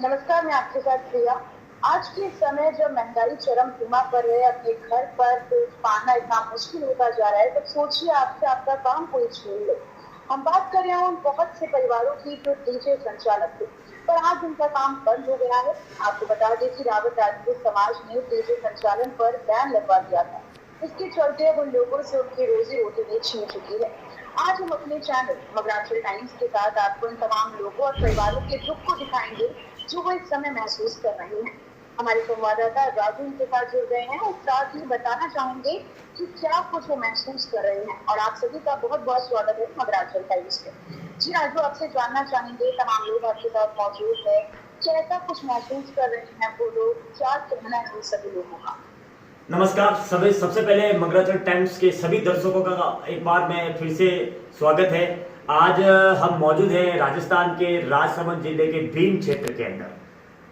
नमस्कार, मैं आपके साथ प्रिया। आज के समय जब महंगाई चरम सीमा पर है, अपने घर पर पेट पालना इतना मुश्किल होता जा रहा है, तब सोचिए आपसे आपका काम कोई छीन ले। हम बात कर रहे हैं उन बहुत से परिवारों की जो डीजे संचालक थे, पर आज उनका काम बंद हो गया है। आपको बता दें कि रावत राजपूत समाज ने डीजे संचालन पर बैन लगवा दिया था। इसके चलते अब उन लोगों से उनकी रोजी रोटी भी छीन चुकी है। आज हम अपने चैनल मगराचल टाइम्स के साथ आपको इन तमाम लोगों और परिवारों के दुख को दिखाएंगे जो वो इस समय महसूस कर रहे हैं। हमारे संवाददाता राजू उनके साथ जुड़ गए हैं और साथ ही बताना चाहेंगे कि क्या कुछ वो महसूस कर रहे हैं। और आप सभी का बहुत बहुत स्वागत है मगराचल टाइम्स में। जी राजू, आपसे जानना चाहेंगे, तमाम लोग आपके साथ मौजूद है, कैसा कुछ महसूस कर रहे हैं वो लोग, क्या कहना है उन सभी लोगों का? नमस्कार सभी। सबसे पहले मगराचल टाइम्स के सभी दर्शकों का एक बार मैं फिर से स्वागत है। आज हम मौजूद हैं राजस्थान के राजसमंद जिले के भीम क्षेत्र के अंदर,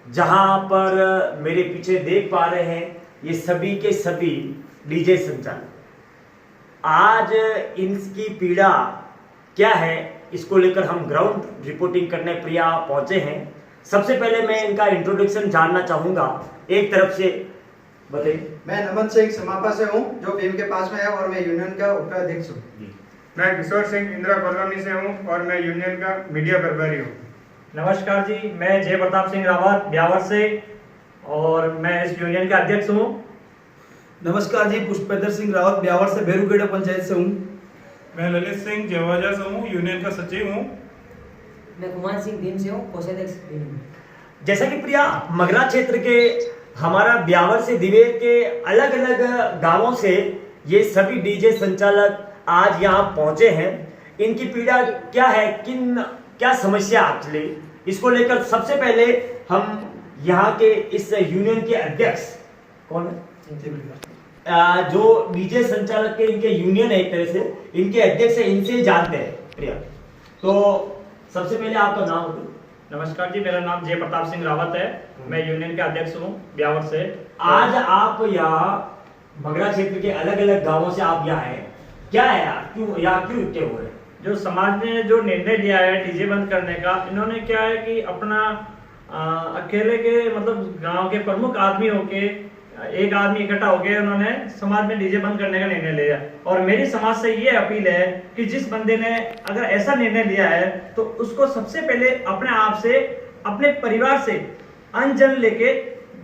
जहां पर मेरे पीछे देख पा रहे हैं ये सभी के सभी डीजे संचालक। आज इनकी पीड़ा क्या है, इसको लेकर हम ग्राउंड रिपोर्टिंग करने प्रिया पहुंचे हैं। सबसे पहले मैं इनका इंट्रोडक्शन जानना चाहूंगा, एक तरफ से बताइए। मैं नमन सिंह समापा से हूँ, जो भीम के पास में है, और मैं यूनियन का उपाध्यक्ष हूँ। मैं किशोर सिंह इंदिरा कॉलोनी से हूँ और मैं यूनियन का मीडिया प्रभारी हूँ। नमस्कार जी, मैं जय प्रताप सिंह रावत ब्यावर से और मैं इस यूनियन का अध्यक्ष हूँ। नमस्कार जी, पुष्पेंद्र सिंह रावत ब्यावर से भेरूगढ़ पंचायत से हूँ। मैं ललित सिंह जेवाजा से हूँ, यूनियन का सचिव हूँ। मैं कुमार सिंह भीम से हूँ, कोषाध्यक्ष। जैसा कि प्रिया मगरा क्षेत्र के हमारा ब्यावर से दिवेर के अलग अलग गांवों से ये सभी डीजे संचालक आज यहाँ पहुंचे हैं। इनकी पीड़ा क्या है, क्या समस्या चली, इसको लेकर सबसे पहले हम यहाँ के इस यूनियन के अध्यक्ष कौन है, जो डीजे संचालक के इनके यूनियन है, एक तरह से इनके अध्यक्ष है, इनसे जानते हैं। प्रिया, तो सबसे पहले आपका नाम बताइए। नमस्कार जी, मेरा नाम जय प्रताप सिंह रावत है, मैं यूनियन का अध्यक्ष हूँ ब्यावर से। आज आप यहाँ मगरा क्षेत्र के अलग अलग गांवों से आप यहाँ हैं, क्या है यार, क्यों इकट्ठे हुए हैं? जो समाज ने जो निर्णय लिया है डीजे बंद करने का, इन्होंने क्या है कि अपना अकेले के मतलब गांव के प्रमुख आदमी होके एक आदमी इकट्ठा होके उन्होंने समाज में डीजे बंद करने का निर्णय लिया। और मेरी समाज से ये अपील है कि जिस बंदे ने अगर ऐसा निर्णय लिया है तो उसको सबसे पहले अपने आप से, अपने परिवार से अन्न जल लेके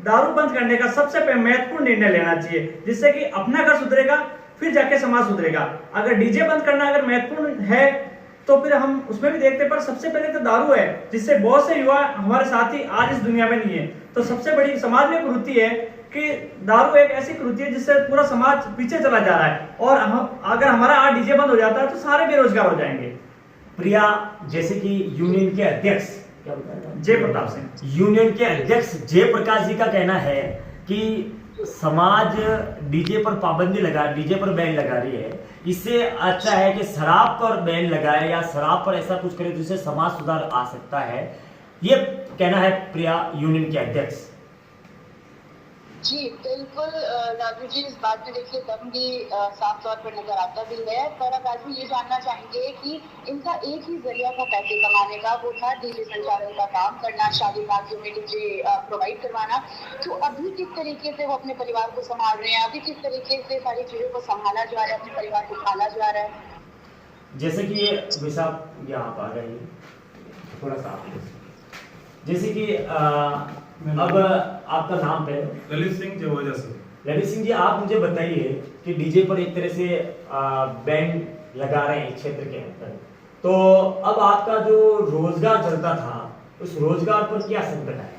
दारू बंद करने का सबसे महत्वपूर्ण निर्णय लेना चाहिए, जिससे कि अपना घर सुधरेगा, फिर जाके समाज सुधरेगा। अगर डीजे बंद करना अगर महत्वपूर्ण है तो फिर हम उसमें भी देखते हैं, पर सबसे पहले तो दारू है, जिससे बहुत से युवा हमारे साथी आज इस दुनिया में नहीं है। तो सबसे बड़ी समाज में कुरीति है कि दारू एक ऐसी कुरीति है जिससे पूरा समाज पीछे चला जा रहा है, और हम अगर हमारा आज डीजे बंद हो जाता है तो सारे बेरोजगार हो जाएंगे। प्रिया, जैसे कि यूनियन के अध्यक्ष क्या बताया, जय प्रताप सिंह, यूनियन के अध्यक्ष जयप्रकाश जी का कहना है कि समाज डीजे पर पाबंदी लगा, डीजे पर बैन लगा रही है, इससे अच्छा है कि शराब पर बैन लगाए या शराब पर ऐसा कुछ करे जिससे समाज सुधार आ सकता है। ये कहना है प्रिया यूनियन के अध्यक्ष। जी बिल्कुल राजू जी, इस बात में देखिए दम भी साफ तौर पर नजर आता भी है। पर अब राजू ये जानना चाहेंगे कि इनका एक ही जरिया था पैसे कमाने का, वो था डीजे संचालन का काम करना, शादी शादियों में डीजे प्रोवाइड करवाना। तो अभी किस तरीके से वो अपने परिवार को संभाल रहे हैं, अभी किस तरीके से सारी चीजों को संभाला जा रहा है, अपने परिवार को पाला जा रहा है? जैसे कि ये विशा यहाँ पर आ गई थोड़ा सा, जैसे कि अब आपका नाम है? ललित सिंह जेवाजा से। ललित सिंह जी, आप मुझे बताइए कि डीजे पर एक तरह से बैन लगा रहे हैं क्षेत्र के अंदर, तो अब आपका जो रोजगार चलता था उस रोजगार पर क्या संकट आया?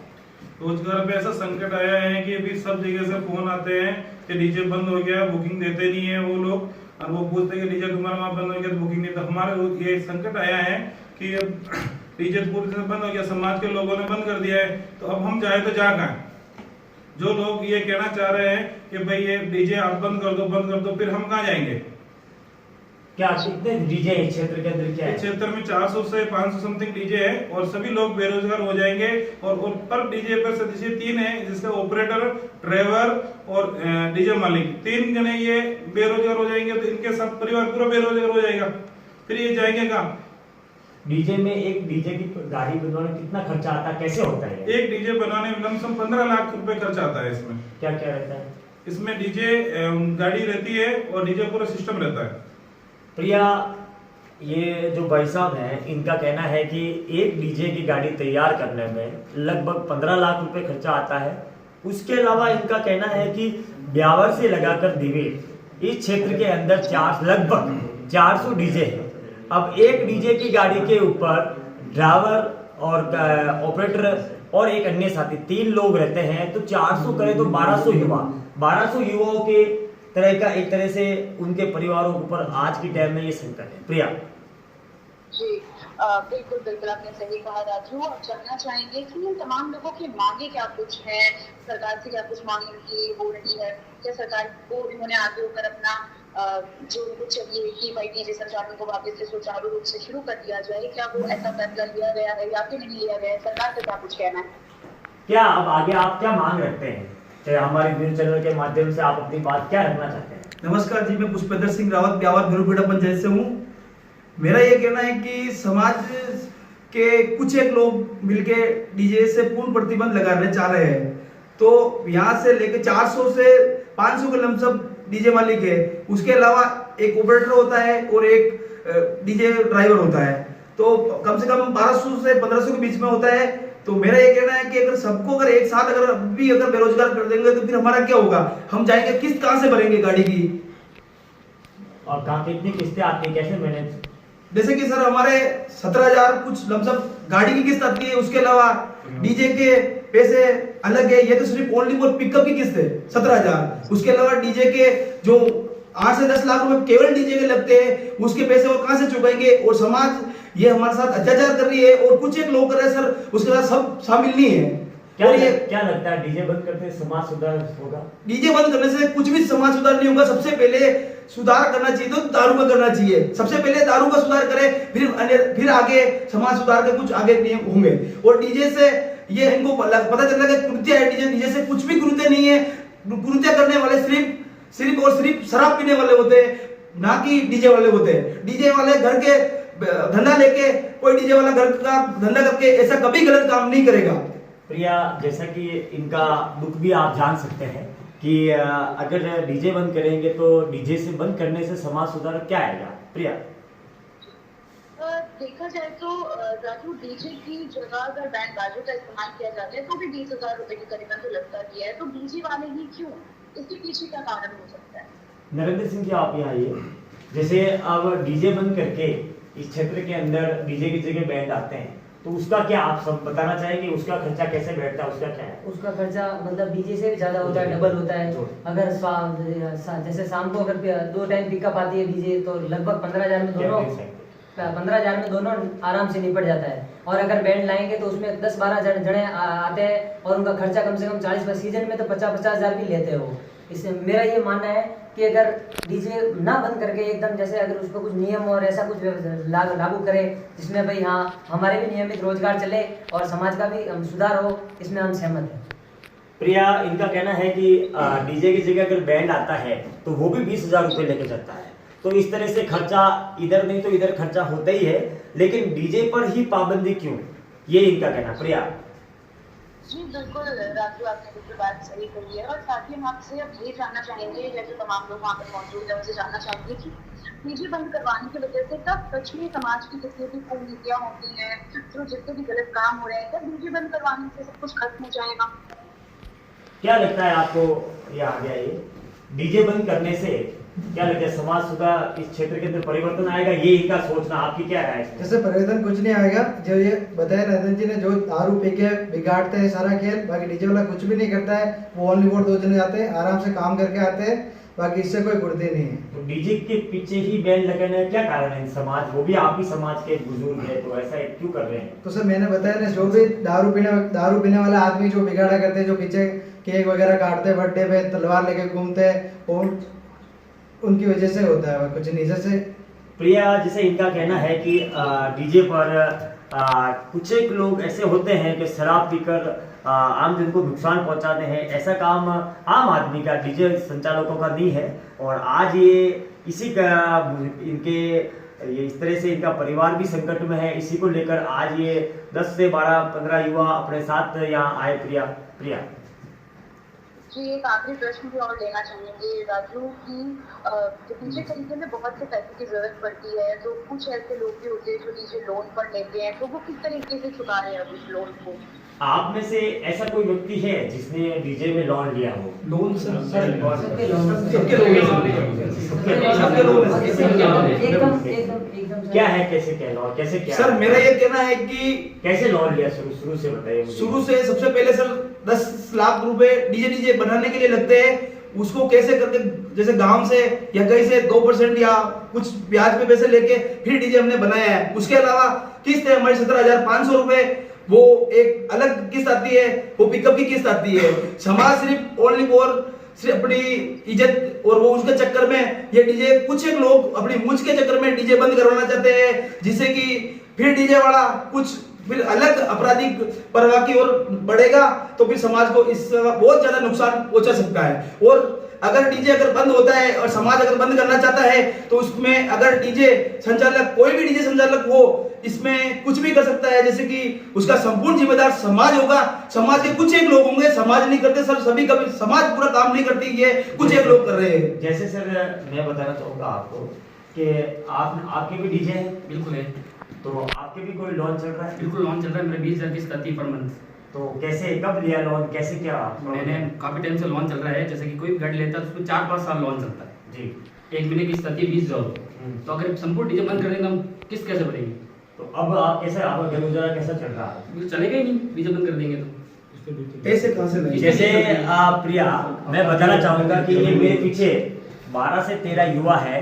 रोजगार पे ऐसा संकट आया है कि अभी सब जगह से फोन आते हैं कि डीजे बंद हो गया, बुकिंग देते नहीं है वो लोग, और वो पूछते हैं कि डीजे तुम्हारा वहाँ बंद हो गया तो बुकिंग नहीं। तो हमारे ये संकट आया है कि अब डीजे पूरी तरह बंद हो गया, समाज के लोगों ने बंद कर दिया है, तो अब हम जाए तो जा कहाँ? जो लोग ये कहना चाह रहे हैं कि भाई ये डीजे आप बंद कर दो, फिर हम कहाँ जाएंगे? क्या कितने डीजे है क्षेत्र के अंदर? क्या है क्षेत्र में 400 से 500 समथिंग डीजे है, और सभी लोग बेरोजगार हो जाएंगे। और पर डीजे पर सदस्य 3 है, जिसका ऑपरेटर, ड्राइवर और डीजे मालिक, 3 जने ये बेरोजगार हो जाएंगे। तो इनके सब परिवार पूरा बेरोजगार हो जाएगा, फिर ये जाएंगे कहाँ? डीजे में एक डीजे की गाड़ी बनवाने में कितना खर्चा आता है, कैसे होता है? एक डीजे बनाने में लमसम 15 लाख रुपए खर्च आता है। इसमें क्या क्या रहता है? इसमें डीजे गाड़ी रहती है और डीजे पूरा सिस्टम रहता है। प्रिया, ये जो भाई साहब हैं इनका कहना है कि एक डीजे की गाड़ी तैयार करने में लगभग 15 लाख रुपए खर्चा आता है। उसके अलावा इनका कहना है कि ब्यावर से लगाकर दिवे इस क्षेत्र के अंदर लगभग 400 डीजे है। अब एक डीजे की गाड़ी के ऊपर ड्राइवर और ऑपरेटर और एक अन्य साथी 3 लोग रहते हैं, तो 400 करें तो 1200 युवाओं के तरह का एक तरह से उनके परिवारों के ऊपर आज की टाइम में ये संकट है। प्रिया जी बिल्कुल बिल्कुल आपने सही कहा राजू। आप जानना चाहेंगे कि इन तमाम लोगों की मांगे क्या कुछ है, सरकार से क्या कुछ मांग उनकी हो रही है, क्या सरकार को इन्होंने आगे होकर अपना जो उनको चाहिए कि भाई डीजे संचालन को वापस से सुचारू रूप से शुरू कर दिया जाए, क्या वो ऐसा फैसला लिया गया है या फिर नहीं लिया गया है? सरकार का क्या कुछ कहना है? क्या अब आगे आप क्या मांग रखते हैं? चाहे हमारे न्यूज चैनल के माध्यम से आप अपनी बात क्या रखना चाहते हैं? नमस्कार जी, मैं पुष्पेंद्र सिंह रावत ब्यावर भेरूखेड़ा पंचायत से हूँ। मेरा ये कहना है कि समाज के कुछ एक लोग मिलके डीजे से पूर्ण प्रतिबंध लगाने चाह रहे हैं। तो यहाँ से लेके 400 से 500 के लमसम डीजे मालिक है, उसके अलावा एक ऑपरेटर होता है और एक डीजे ड्राइवर होता है, तो कम से कम 1200 से 1500 के बीच में होता है। तो मेरा ये कहना है कि अगर सबको अगर एक साथ अगर बेरोजगार कर देंगे तो फिर हमारा क्या होगा? हम जाएंगे किस्त कहाँ से भरेंगे गाड़ी की? और कहाँ कितनी किस्तें आती है, कैसे मैनेज? जैसे कि सर हमारे 17,000 कुछ लमसम गाड़ी की किस्त आती है, उसके अलावा डीजे के पैसे अलग है। ये तो सिर्फ ओनली फॉर पिकअप की किस्त है 17,000। उसके अलावा डीजे के जो 8 से 10 लाख रुपए केवल डीजे के लगते हैं, उसके पैसे और कहां से चुकाएंगे? और समाज ये हमारे साथ अत्याचार कर रही है और कुछ एक लोग कर रहे हैं सर, उसके साथ सब शामिल नहीं है। क्या लगता है डीजे बंद करते समाज सुधार होगा? डीजे बंद करने से कुछ भी समाज सुधार नहीं होगा। सबसे पहले सुधार करना चाहिए तो दारू का करना चाहिए। सबसे पहले दारू का सुधार करें, फिर आगे समाज सुधार के कुछ आगे नियम होंगे। और डीजे से ये इनको पता चल रहा है कृत्य है, डीजे से कुछ भी कृत्य नहीं है। कृत्य करने वाले सिर्फ शराब पीने वाले होते हैं, ना कि डीजे वाले होते हैं। डीजे वाले घर के धंधा लेके, कोई डीजे वाला घर का धंधा करके ऐसा कभी गलत काम नहीं करेगा। प्रिया, जैसा कि इनका दुख भी आप जान सकते हैं कि अगर डीजे बंद करेंगे तो डीजे से बंद करने से समाज सुधार क्या आएगा? प्रिया, देखा जाए तो राजू डीजे की जगह अगर बैंड बाजों का इस्तेमाल किया जाता है तो भी 20,000 रुपए के करीबन तो लगता ही है। तो डीजे वाले ही क्यों? इसके पीछे का कारण हो सकता है? नरेंद्र सिंह जी, आप यहाँ आइए। जैसे अब डीजे बंद करके इस क्षेत्र के अंदर डीजे की जगह बैंड आते हैं, तो उसका क्या आप सब बताना चाहेंगे? उसका खर्चा कैसे बैठता है, उसका क्या है? उसका खर्चा मतलब डीजे से भी ज्यादा होता है, डबल होता है। अगर जैसे शाम को अगर 2 टाइम पिकअप आती है डीजे तो लगभग 15,000 में दोनों आराम से निपट जाता है। और अगर बैंड लाएंगे तो उसमें 10-12 जने आते हैं और उनका खर्चा कम से कम 40 सीजन में तो 50,000 भी लेते हो। इससे मेरा ये मानना है कि अगर डीजे ना बंद करके एकदम जैसे अगर उस पर कुछ नियम और ऐसा कुछ लागू करे जिसमें भाई हाँ हमारे भी नियमित रोजगार चले और समाज का भी सुधार हो, इसमें हम सहमत हैं। प्रिया, इनका कहना है कि डीजे की जगह अगर बैंड आता है तो वो भी 20,000 रुपए लेके जाता है। तो इस तरह से खर्चा इधर नहीं तो इधर खर्चा होता ही है, लेकिन डीजे पर ही पाबंदी क्यों, ये इनका कहना। प्रिया जी बिल्कुल राजू, आपने बिल्कुल बात सही कही है। और साथ ही हम आपसे अब ये जानना चाहेंगे, जैसे तमाम लोग वहाँ पर मौजूद है, उनसे जानना चाहेंगे कि डीजे बंद करवाने की वजह से तब सच में समाज की जितनी भी कुनीतियाँ होती हैं, जो जितने भी गलत काम हो रहे हैं, तब डीजे बंद करवाने से सब कुछ खत्म हो जाएगा? क्या लगता है आपको? ये आ गया, ये डीजे बंद करने से क्या लगता है समाज सुधार इस क्षेत्र के अंदर परिवर्तन आएगा? ये इनका सोचना, आपकी क्या राय है? जैसे परिवर्तन कुछ नहीं आएगा। जो ये बताया नरेंद्र जी ने, जो दारू पी के बिगाड़ते हैं सारा खेल, बाकी डीजे वाला कुछ भी नहीं करता है। वो ओनली फॉर 2 जने आते हैं, आराम से काम करके आते हैं, बाकी इससे कोई गुड़ती नहीं है। तो डीजे के पीछे ही बैंड लगाने का क्या कारण है? समाज, वो भी आप ही समाज के बुजुर्ग है, तो ऐसा क्यों कर रहे हैं? तो सर मैंने बताया ना, जो भी दारू पीने वाला आदमी जो बिगाड़ा करते हैं, जो पीछे केक वगैरह काटते हैं, बर्थडे पे तलवार लेके घूमते हैं, और उनकी वजह से होता है, कुछ नहीं। जैसे प्रिया, जैसे इनका कहना है कि डीजे पर कुछ एक लोग ऐसे होते हैं कि शराब पीकर आम जन को नुकसान पहुंचाते हैं। ऐसा काम आम आदमी का, डीजे संचालकों का नहीं है। और आज ये इसी का इनके ये इस तरह से इनका परिवार भी संकट में है, इसी को लेकर आज ये 10 से 12-15 युवा अपने साथ यहाँ आए। प्रिया जी, एक आखिरी प्रश्न भी और लेना चाहेंगे राजू की डीजे खरीदने में बहुत से पैसे की जरूरत पड़ती है, तो कुछ ऐसे लोग भी होते हैं जो डीजे लोन पर लेते हैं, तो वो किस तरीके से चुका रहे हैं अब उस लोन को? आप में से ऐसा कोई व्यक्ति है जिसने डीजे में लोन लिया हो? लोन सर सबके लोन एकदम क्या है, कैसे क्या लोन, कैसे क्या सर मेरा ये कहना है कि कैसे लोन लिया? शुरू से बताइए मुझे। शुरू से सबसे पहले सर 10 लाख रुपए डीजे बनाने के लिए लगते हैं। उसको कैसे करके जैसे गांव से या कहीं से 2% या कुछ ब्याज पे पैसे लेके फिर डीजे हमने बनाया है। उसके अलावा किस्त है हमारी 17,500 रुपए, वो एक अलग किस्त आती है, वो पिकअप की किस्त आती है। समाज सिर्फ ओनली फॉर सिर्फ अपनी इज्जत और वो उसके चक्कर में ये डीजे कुछ एक लोग अपनी मूंछ के चक्कर में डीजे बंद करवाना चाहते हैं, जिससे कि फिर डीजे वाला कुछ फिर अलग आपराधिक प्रवाह की ओर बढ़ेगा, तो फिर समाज को इससे बहुत ज्यादा नुकसान पहुंचा सकता है। और अगर डीजे अगर बंद होता है और समाज अगर बंद करना चाहता है, तो उसमें अगर डीजे संचालक कोई भी डीजे संचालक हो इसमें कुछ भी कर सकता है, जैसे कि उसका संपूर्ण जिम्मेदार समाज होगा। समाज के कुछ एक लोग होंगे, समाज नहीं करते सर, सभी कभी समाज पूरा काम नहीं करती, ये कुछ एक लोग कर रहे हैं। जैसे सर मैं बताना चाहूंगा आपको कि आपके भी डीजे है? बिल्कुल है। तो आपके भी कोई लोन चल रहा है? बिल्कुल लोन चल रहा है, मेरा 20,000 किस्त आती है पर मंथ। तो कैसे, कब लिया लोन, कैसे क्या? मैंने काफी टाइम से लोन चल रहा है, जैसे कि कोई भी गाड़ी लेता है तो उसको 4-5 साल लोन चलता है जी। 1 महीने की किस्त आती है 20,000। तो अगर संपूर्ण डीजे बंद कर देंगे हम किस्त कैसे भरेंगे? तो अब आप कैसे, आपका घर गुजारा कैसा चल रहा है? बिल्कुल चलेगा ही नहीं, डीजे बंद कर देंगे तो। पैसे कहां से लाएंगे? जैसे प्रिया, मैं बताना चाहूंगा कि ये मेरे पीछे 12 से 13 युवा है,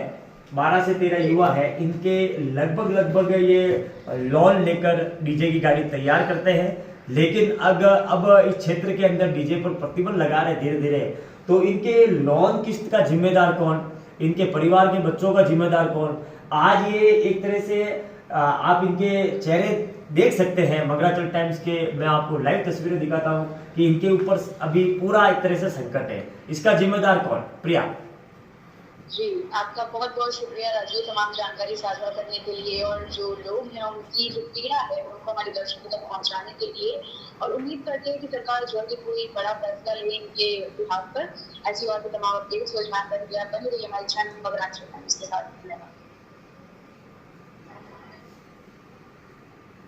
12 से 13 युवा है, इनके लगभग ये लोन लेकर डीजे की गाड़ी तैयार करते हैं। लेकिन अब इस क्षेत्र के अंदर डीजे पर प्रतिबंध लगा रहे धीरे धीरे, तो इनके लोन किस्त का जिम्मेदार कौन, इनके परिवार के बच्चों का जिम्मेदार कौन? आज ये एक तरह से आप इनके चेहरे देख सकते हैं मगराचल टाइम्स के, मैं आपको लाइव तस्वीरें दिखाता हूं कि इनके ऊपर अभी पूरा एक तरह से संकट है। इसका जिम्मेदार कौन? प्रिया जी, आपका बहुत बहुत शुक्रिया राजू तमाम जानकारी साझा करने के लिए, और जो लोग हैं उनकी जो पीड़ा है उनको हमारे दर्शकों तक पहुंचाने के लिए, और उम्मीद करते हैं कि सरकार जल्द कोई बड़ा फैसला ले इनके बिहाफ पर। ऐसी और भी तमाम अपडेट्स और जानकारी बनी रही हमारे चैनल मगराचल टाइम्स के साथ। धन्यवाद।